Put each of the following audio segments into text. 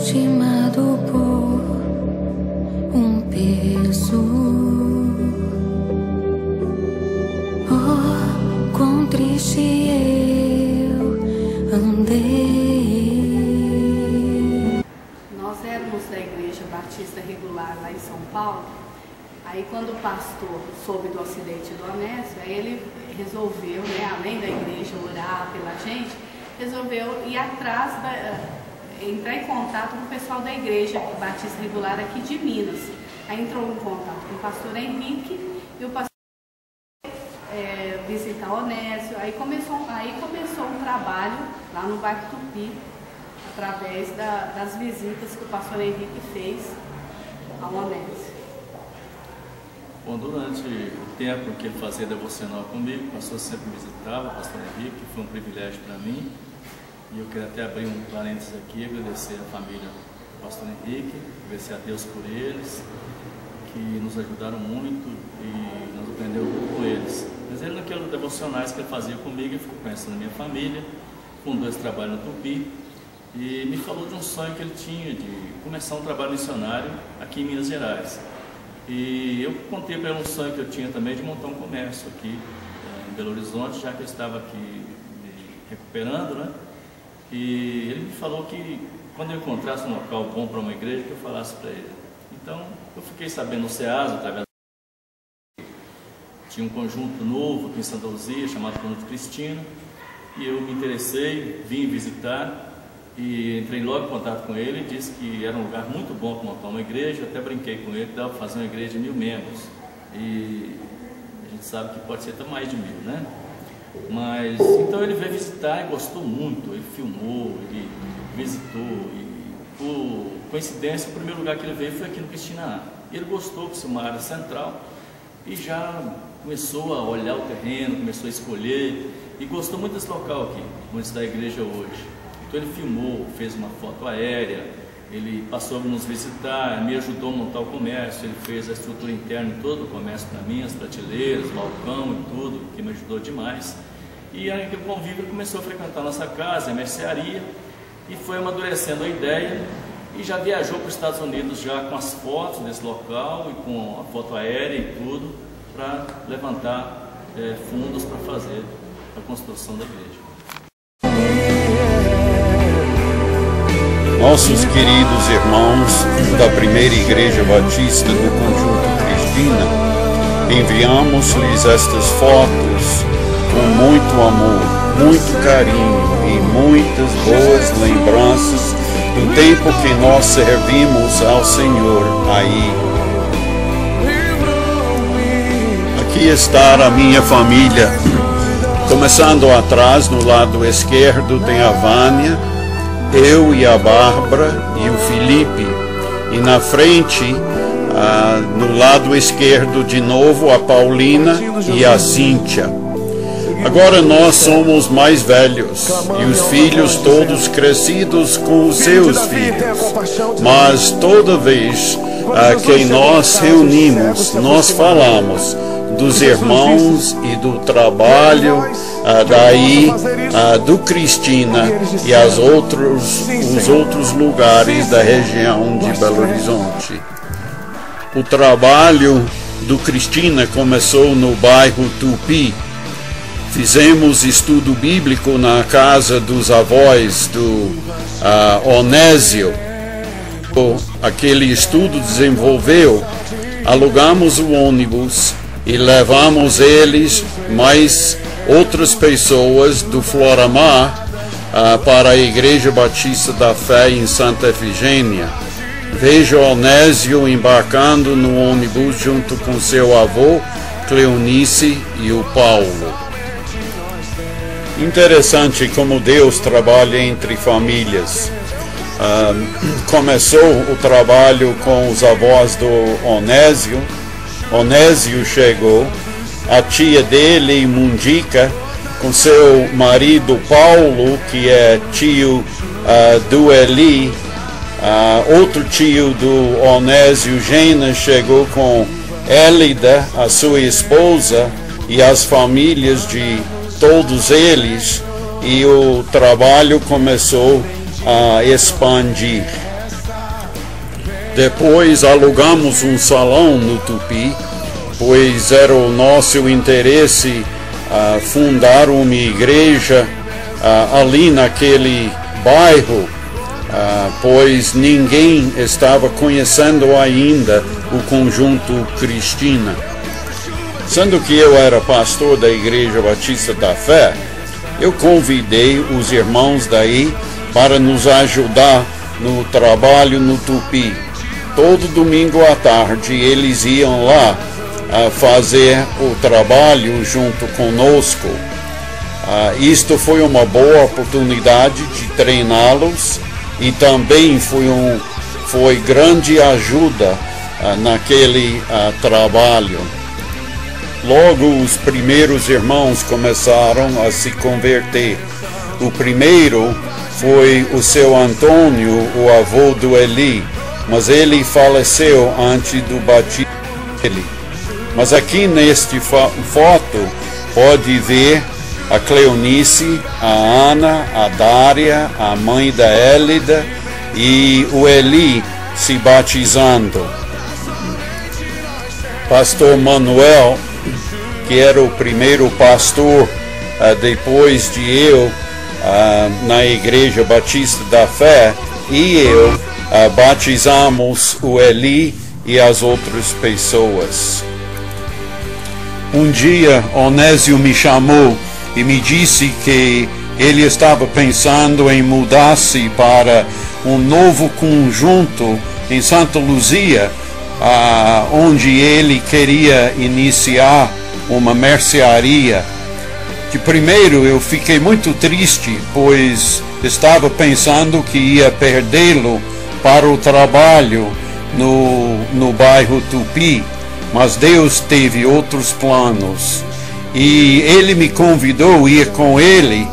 lastimado por um peso. Oh, quão triste eu andei. Nós éramos da Igreja Batista Regular lá em São Paulo. Aí quando o pastor soube do acidente do Onésio, aí ele resolveu, né, além da igreja orar pela gente, resolveu ir atrás, entrar em contato com o pessoal da Igreja Batista Regular aqui de Minas. Aí entrou em contato com o pastor Henrique e o pastor visitar o Onésio. Aí começou um trabalho lá no bairro Tupi, através das visitas que o pastor Henrique fez ao Onésio. Bom, durante o tempo que ele fazia devocional comigo, o pastor sempre visitava, o pastor Henrique, foi um privilégio para mim. E eu quero até abrir um parênteses aqui, agradecer a família do pastor Henrique, agradecer a Deus por eles, que nos ajudaram muito e nós aprendemos muito com eles. Mas ele, naqueles devocionais que ele fazia comigo, eu fico pensando na minha família, fundou esse trabalho no Tupi e me falou de um sonho que ele tinha de começar um trabalho missionário aqui em Minas Gerais. E eu contei para ele um sonho que eu tinha também de montar um comércio aqui em Belo Horizonte, já que eu estava aqui me recuperando, né? E ele me falou que quando eu encontrasse um local bom para uma igreja, que eu falasse para ele. Então, eu fiquei sabendo no SEASA, através tinha um conjunto novo aqui em Santa Luzia, chamado Conjunto Cristina, e eu me interessei, vim visitar, e entrei logo em contato com ele, disse que era um lugar muito bom para montar uma igreja, até brinquei com ele que dava para fazer uma igreja de 1000 membros, e a gente sabe que pode ser até mais de 1000, né? Mas, então ele veio visitar e gostou muito, ele filmou, ele visitou, e por coincidência, o primeiro lugar que ele veio foi aqui no Cristina A. E ele gostou, por ser uma área central, e já começou a olhar o terreno, começou a escolher, e gostou muito desse local aqui, onde está a igreja hoje. Então ele filmou, fez uma foto aérea, ele passou a nos visitar, me ajudou a montar o comércio, ele fez a estrutura interna em todo o comércio para mim, as prateleiras, balcão e tudo, que me ajudou demais. E aí aquele convívio ele começou a frequentar a nossa casa, a mercearia, e foi amadurecendo a ideia, e já viajou para os Estados Unidos já com as fotos desse local, e com a foto aérea e tudo, para levantar fundos para fazer a construção da igreja. Nossos queridos irmãos da Primeira Igreja Batista do Conjunto Cristina, enviamos-lhes estas fotos com muito amor, muito carinho e muitas boas lembranças do tempo que nós servimos ao Senhor aí. Aqui está a minha família. Começando atrás, no lado esquerdo, tem a Vânia, eu e a Bárbara e o Felipe, e na frente, no lado esquerdo de novo, a Paulina e a Cíntia. Agora nós somos mais velhos e os filhos todos crescidos com os seus filhos, mas toda vez que nós reunimos, nós falamos dos irmãos e do trabalho daí do Cristina e os outros lugares da região de Belo Horizonte. O trabalho do Cristina começou no bairro Tupi. Fizemos estudo bíblico na casa dos avós do Onésio. Aquele estudo desenvolveu, alugamos o ônibus e levamos eles, mais outras pessoas do Floramar, para a Igreja Batista da Fé em Santa Efigênia. Veja Onésio embarcando no ônibus junto com seu avô, Cleonice e o Paulo. Interessante como Deus trabalha entre famílias. Começou o trabalho com os avós do Onésio. Onésio chegou, a tia dele, Mundica, com seu marido Paulo, que é tio do Eli, outro tio do Onésio, Gena, chegou com Élida, a sua esposa, e as famílias de todos eles, e o trabalho começou a expandir. Depois alugamos um salão no Tupi, pois era o nosso interesse fundar uma igreja ali naquele bairro, pois ninguém estava conhecendo ainda o Conjunto Cristina. Sendo que eu era pastor da Igreja Batista da Fé, eu convidei os irmãos daí para nos ajudar no trabalho no Tupi. Todo domingo à tarde eles iam lá fazer o trabalho junto conosco. Isto foi uma boa oportunidade de treiná-los e também foi grande ajuda naquele trabalho. Logo os primeiros irmãos começaram a se converter. O primeiro foi o seu Antônio, o avô do Eli, mas ele faleceu antes do batismo dele. Mas aqui neste foto pode ver a Cleonice, a Ana, a Dária, a mãe da Élida e o Eli se batizando. Pastor Manuel, que era o primeiro pastor depois de eu na Igreja Batista da Fé, e eu batizamos o Eli e as outras pessoas. Um dia Onésio me chamou e me disse que ele estava pensando em mudar-se para um novo conjunto em Santa Luzia, onde ele queria iniciar uma mercearia. De primeiro eu fiquei muito triste, pois estava pensando que ia perdê-lo para o trabalho no bairro Tupi, mas Deus teve outros planos. E ele me convidou a ir com ele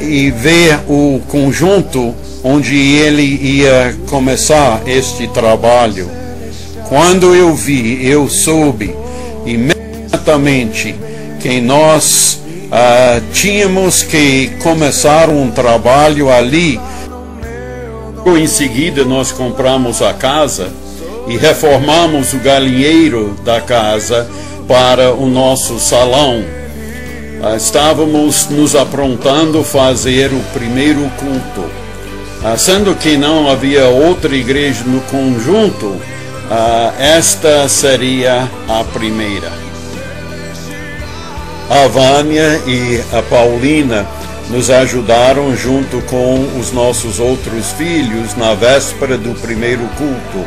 e ver o conjunto onde ele ia começar este trabalho. Quando eu vi, eu soube imediatamente que nós tínhamos que começar um trabalho ali. Em seguida nós compramos a casa e reformamos o galinheiro da casa para o nosso salão. Estávamos nos aprontando a fazer o primeiro culto. Sendo que não havia outra igreja no conjunto, esta seria a primeira. A Vânia e a Paulina nos ajudaram junto com os nossos outros filhos na véspera do primeiro culto.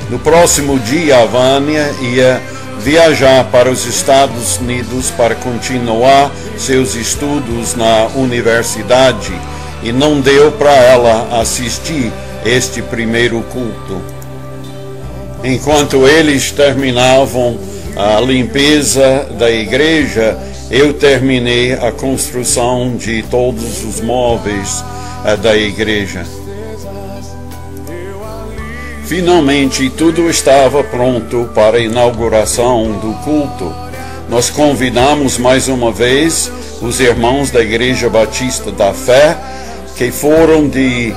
No próximo dia, a Vânia ia viajar para os Estados Unidos para continuar seus estudos na universidade e não deu para ela assistir este primeiro culto. Enquanto eles terminavam a limpeza da igreja, eu terminei a construção de todos os móveis da igreja. Finalmente, tudo estava pronto para a inauguração do culto. Nós convidamos mais uma vez os irmãos da Igreja Batista da Fé, que foram de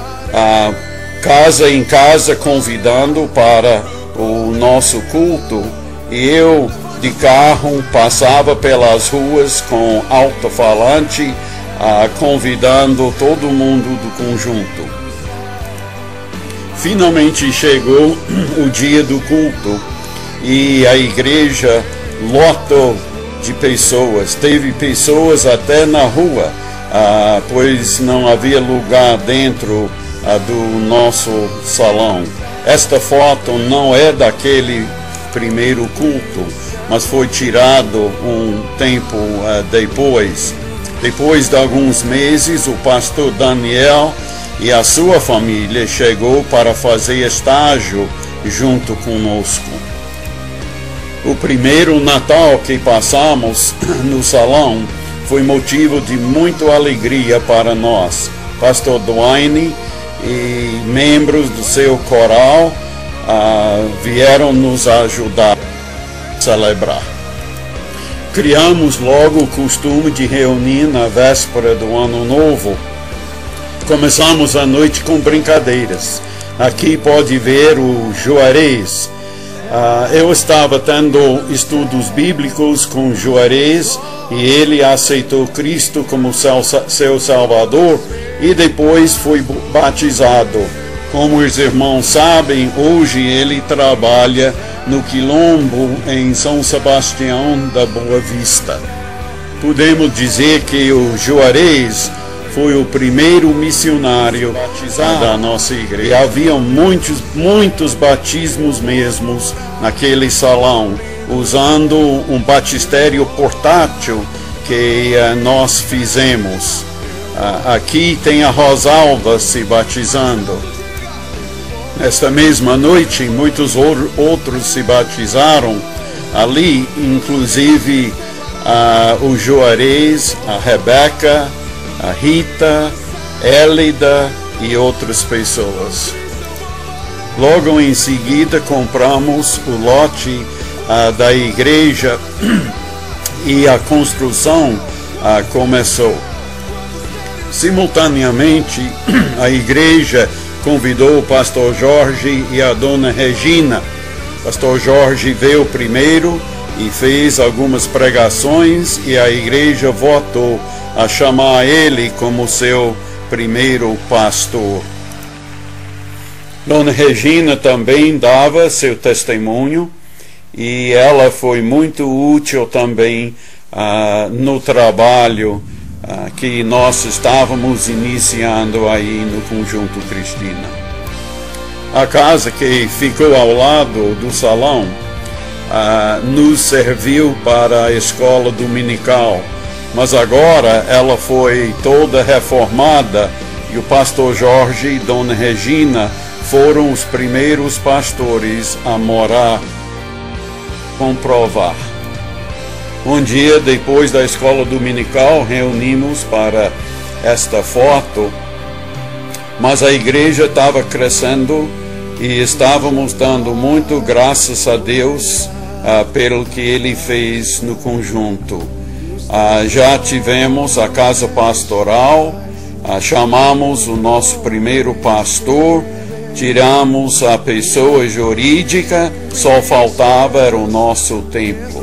casa em casa convidando para o nosso culto, e eu de carro passava pelas ruas com alto-falante convidando todo mundo do conjunto. Finalmente chegou o dia do culto e a igreja lotou de pessoas. Teve pessoas até na rua, pois não havia lugar dentro do nosso salão. Esta foto não é daquele primeiro culto, mas foi tirado um tempo depois. Depois de alguns meses, o pastor Daniel e a sua família chegou para fazer estágio junto conosco. O primeiro Natal que passamos no salão foi motivo de muita alegria para nós. Pastor Duane e membros do seu coral vieram nos ajudar a celebrar. Criamos logo o costume de reunir na véspera do Ano Novo. Começamos a noite com brincadeiras. Aqui pode ver o Juarez. Eu estava tendo estudos bíblicos com Juarez e ele aceitou Cristo como seu Salvador e depois foi batizado. Como os irmãos sabem, hoje ele trabalha no Quilombo, em São Sebastião da Boa Vista. Podemos dizer que o Juarez foi o primeiro missionário batizado da nossa igreja. E havia muitos batismos mesmos naquele salão, usando um batistério portátil que nós fizemos. Aqui tem a Rosalva se batizando. Esta mesma noite, muitos outros se batizaram ali, inclusive o Juarez, a Rebeca, a Rita, Élida e outras pessoas. Logo em seguida compramos o lote da igreja e a construção começou. Simultaneamente, a igreja convidou o pastor Jorge e a dona Regina. O pastor Jorge veio primeiro e fez algumas pregações e a igreja votou a chamar ele como seu primeiro pastor. Dona Regina também dava seu testemunho e ela foi muito útil também no trabalho que nós estávamos iniciando aí no Conjunto Cristina. A casa que ficou ao lado do salão nos serviu para a escola dominical, mas agora ela foi toda reformada e o pastor Jorge e dona Regina foram os primeiros pastores a morar. Comprovar. Um dia depois da escola dominical reunimos para esta foto, mas a igreja estava crescendo e estávamos dando muito graças a Deus pelo que Ele fez no conjunto. Já tivemos a casa pastoral, chamamos o nosso primeiro pastor, tiramos a pessoa jurídica, só faltava era o nosso templo.